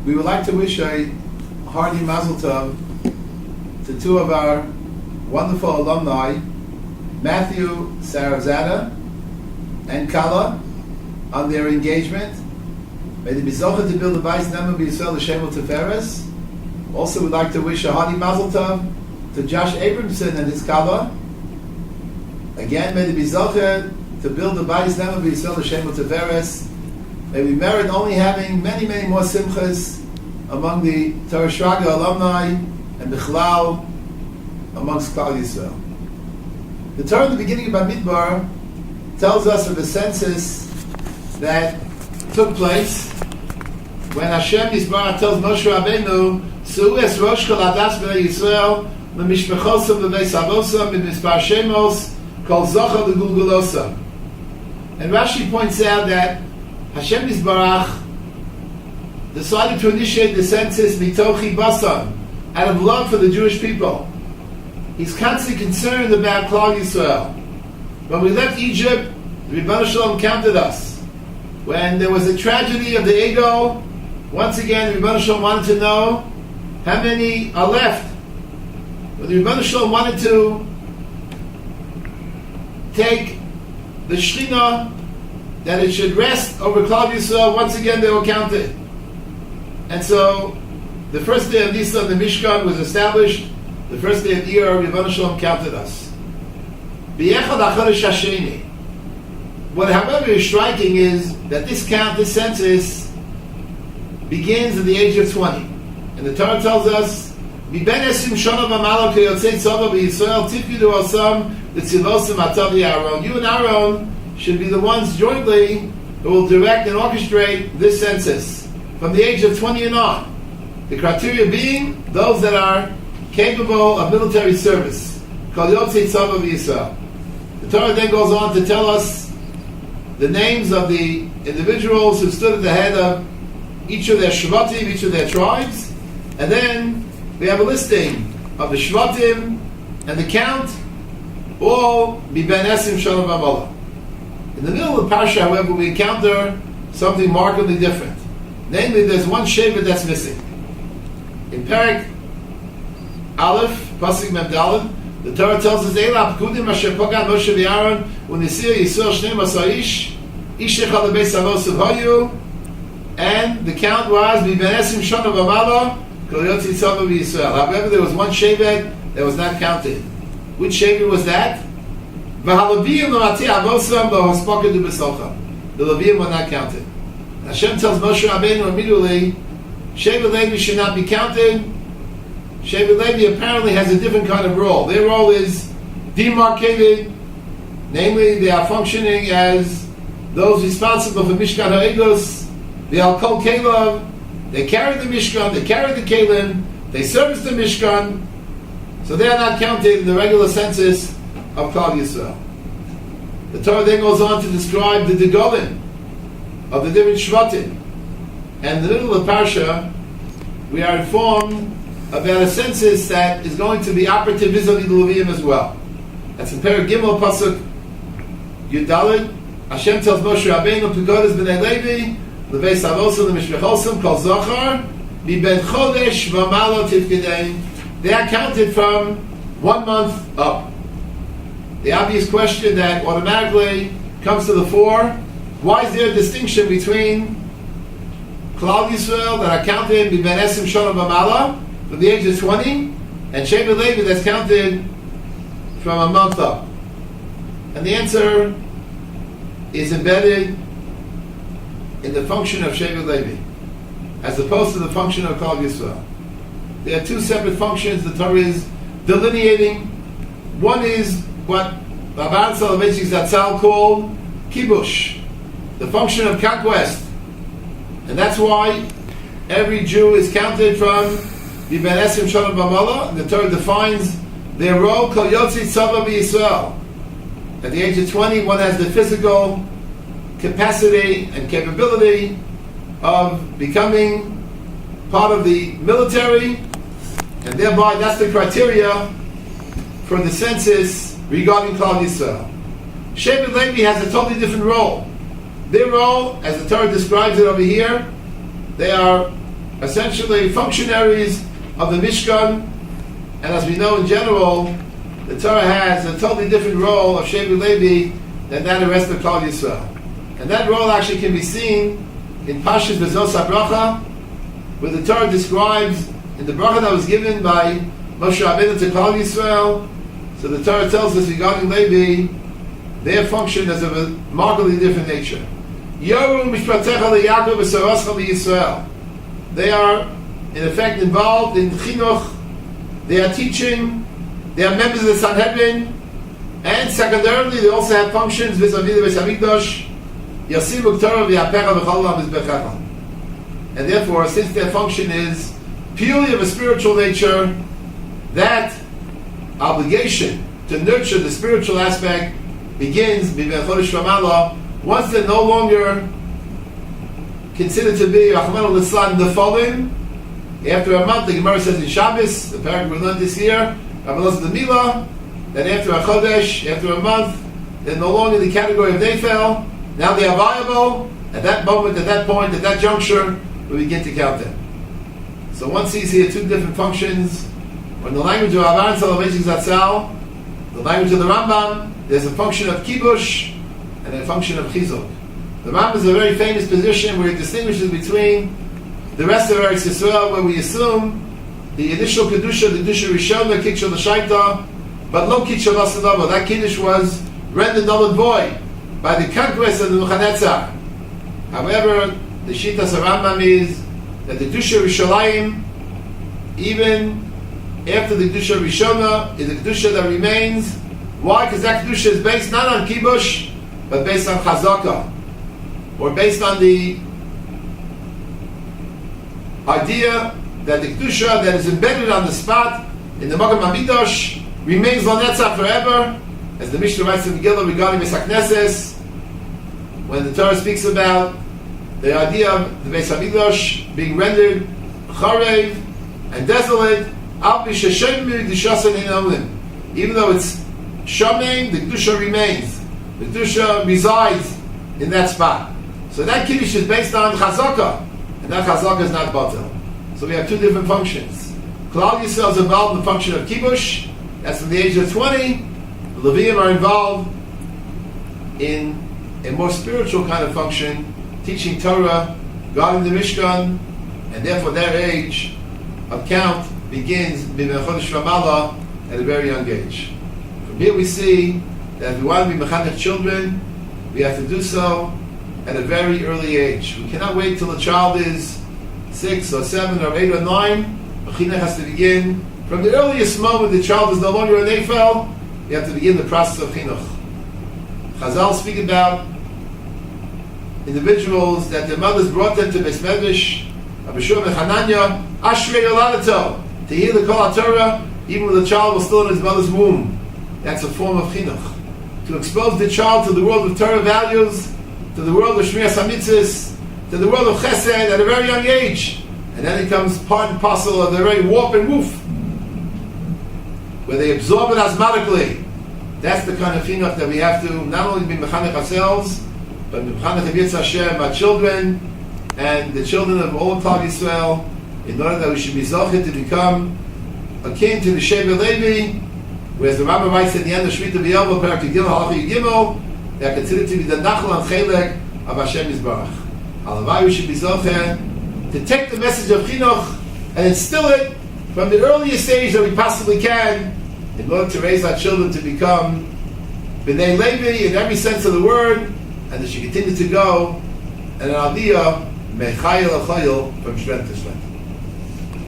We would like to wish a hearty mazel tov to two of our wonderful alumni, Matthew Sarazada and Kala, on their engagement. May they be zocheh to build a bais nema b'Yisrael l'shem u'teferes. Also, we'd like to wish a hearty mazel tov to Josh Abramson and his Kala. Again, may they be zocheh to build a bais nema b'Yisrael l'shem u'teferes. May we merit only having many, many more simchas among the Torah Shraga alumni and Bichlal amongst Klal Yisrael. The Torah in the beginning of Bamidbar tells us of a census that took place when Hashem Yisbarach tells Moshe Rabbeinu, "Su'u es Rosh kol adas b'nei Yisrael l'mishpachosam v'beis avosam b'mispar shemos kol zocha l'gulgulosam." And Rashi points out that Hashem Yisbarach decided to initiate the census mitochi basan, out of love for the Jewish people. He's constantly concerned about Klal Yisrael. When we left Egypt, the Rebbeinu Shalom counted us. When there was a tragedy of the ego, once again the Rebbeinu Shalom wanted to know how many are left. When the Rebbeinu Shalom wanted to take the Shechina, that it should rest over Klal Yisrael, once again they were counted. And so, the first day of Nisan, the Mishkan was established. The first day of the year, Rebbeinu Shalom counted us. B'yechad achodesh hasheni. What, however, is striking is that this count, this census, begins at the age of 20. And the Torah tells us, "Miben esim shana v'malo keyotzei tzava b'Yisrael tifkidu osam l'tzivosim atav Aaron." You and Aaron should be the ones jointly who will direct and orchestrate this census from the age of 20 and on. The criteria being those that are capable of military service. Kol yotzei tzava b'Yisrael. The Torah then goes on to tell us the names of the individuals who stood at the head of each of their shvatim, each of their tribes, and then we have a listing of the shvatim and the count, all miben esim shana v'mala. In the middle of the Parsha, however, we encounter something markedly different. Namely, there's one shevet that's missing. In Perek Aleph, Pasuk Mem Daled, the Torah tells us, "Eila pkudim asher pogad Moshe v'Aaron u'nisir Yisrael shnei masar ish echad lebeis avosav hayu," and the count was miben esim shana v'mala kol yotzi tzava b'Yisrael. However, there was one shevet that was not counted. Which shevet was that? V'halaviyim lo'atei avosam lo'hospakadu b'socha. The Leviyim were not counted. Hashem tells Moshe Rabbeinu immediately, Shevet Levi should not be counted. Shevet Levi apparently has a different kind of role. Their role is demarcated, namely they are functioning as those responsible for Mishkan HaEgos, the Al-Kol Kelav. They carry the Mishkan, they carry the Kelim, they service the Mishkan, so they are not counted in the regular census of Klal Yisrael. The Torah then goes on to describe the Degolim of the different Shvatim. And in the middle of the Parsha, we are informed about a census that is going to be operative vis-a-vis the Levium as well. That's in Perek Gimel Pasuk Yudalit. Hashem tells Moshe Rabbeinu, "Pegodas b'nei Levi, leveis avosam l'mishpachosam kol zochar, miben chodesh v'malo tifkedein." They are counted from 1 month up. The obvious question that automatically comes to the fore: why is there a distinction between Klal Yisrael that are counted miben esim shana v'mala from the age of 20, and Shevet Levi that's counted from a month up? And the answer is embedded in the function of Shevet Levi, as opposed to the function of Klal Yisrael. There are two separate functions the Torah is delineating. One is what Rabban Soloveitchik Zatzal called kibush, the function of conquest. And that's why every Jew is counted from Miben Esim Shana V'mala. The Torah defines their role, Kol Yotzi Tzava B'Yisrael. At the age of 20, one has the physical capacity and capability of becoming part of the military, and thereby that's the criteria for the census regarding Klal Yisrael. Shevet Levi has a totally different role. Their role, as the Torah describes it over here, they are essentially functionaries of the Mishkan, and as we know in general, the Torah has a totally different role of Shevi Levi than that of the rest of Klal Yisrael. And that role actually can be seen in Parshas Bezos HaBracha, where the Torah describes in the bracha that was given by Moshe Rabbeinu to Klal Yisrael. So the Torah tells us regarding Levi, their function is of a markedly different nature. Yoru mishpatecha leYaakov v'soroscha leYisrael. They are, in effect, involved in chinuch. They are teaching. They are members of the Sanhedrin, and secondarily, they also have functions vis-a-vis the Beis Hamikdash. Yasimu Torah v'yapecha v'chol mizbechecha. And therefore, since their function is purely of a spiritual nature, that obligation to nurture the spiritual aspect begins once they're no longer considered to be Rachmana Litzlan Nefolim. After a month, the Gemara says in Shabbos, the paragraph we learned this year, the Milah, that after a Chodesh, after a month, they're no longer in the category of Nefel. Now they are viable. At that moment, at that point, at that juncture, we begin to count them. So one sees here two different functions. When the language of Avar and Soloveitchik Zatzal, the language of the Rambam, there's a function of Kibush and a function of Chizuk. The Rambam is a very famous position where he distinguishes between the rest of Eretz Yisrael, where we assume the initial Kedusha, the Kedusha Rishona, Kiksha L'Shaita, but lo Kiksha L'Sadava. That Kiddush was rendered null and void by the conquest of the Nebuchadnezzar. However, the Shitas of Rambam is that the Kedusha Rishalayim, even after the Kedusha Rishona, is a Kedusha that remains. Why? Because that Kedusha is based not on Kibush, but based on Chazaka, or based on the idea that the Kedusha that is embedded on the spot in the Makom HaMikdash remains Lanetzach forever, as the Mishnah writes in Megillah regarding Beis HaKnesses, when the Torah speaks about the idea of the Beis HaMikdash being rendered charev and desolate, even though it's Shamein, the Kedusha remains. The Kedusha resides in that spot. So that Kiddush is based on Chazaka, and that Chazaka is not Batel. So we have two different functions. Klal Yisrael is involved in the function of Kibush. That's from the age of 20. The Leviim are involved in a more spiritual kind of function, teaching Torah, guarding the Mishkan, and therefore their age of count begins Chodesh Ramallah at a very young age. From here we see that if we want to be mechanech children, we have to do so at a very early age. We cannot wait till a child is 6 or 7 or 8 or 9. Mechanech has to begin from the earliest moment the child is no longer a nefel. You have to begin the process of chinuch. Chazal speak about individuals that their mothers brought them to Beis Medrash, Abishur and Hananya, Ashrei Yoladato, to hear the Kol HaTorah, even when the child was still in his mother's womb. That's a form of chinuch. To expose the child to the world of Torah values, to the world of Shmiras HaMitzvos, to the world of Chesed at a very young age. And then it becomes part and parcel of their very warp and woof, where they absorb it asthmatically. That's the kind of chinuch that we have to not only be mechanech ourselves, but mechanech of Yetz Hashem, our children, and the children of all of Klal Yisrael, in order that we should be zocheh to become akin to the Shevi Levi, whereas the Rambam writes at the end of Shmita B'Yom, Parak Gimel, Halacha Gimel, they are considered to be the nachal and chelek of Hashem Yisbarach. Halavai, we should be zocheh to take the message of chinuch and instill it from the earliest stage that we possibly can, in order to raise our children to become B'nai Levi in every sense of the word, and they should continue to go, and an aliyah mechayil achayil from strength to strength.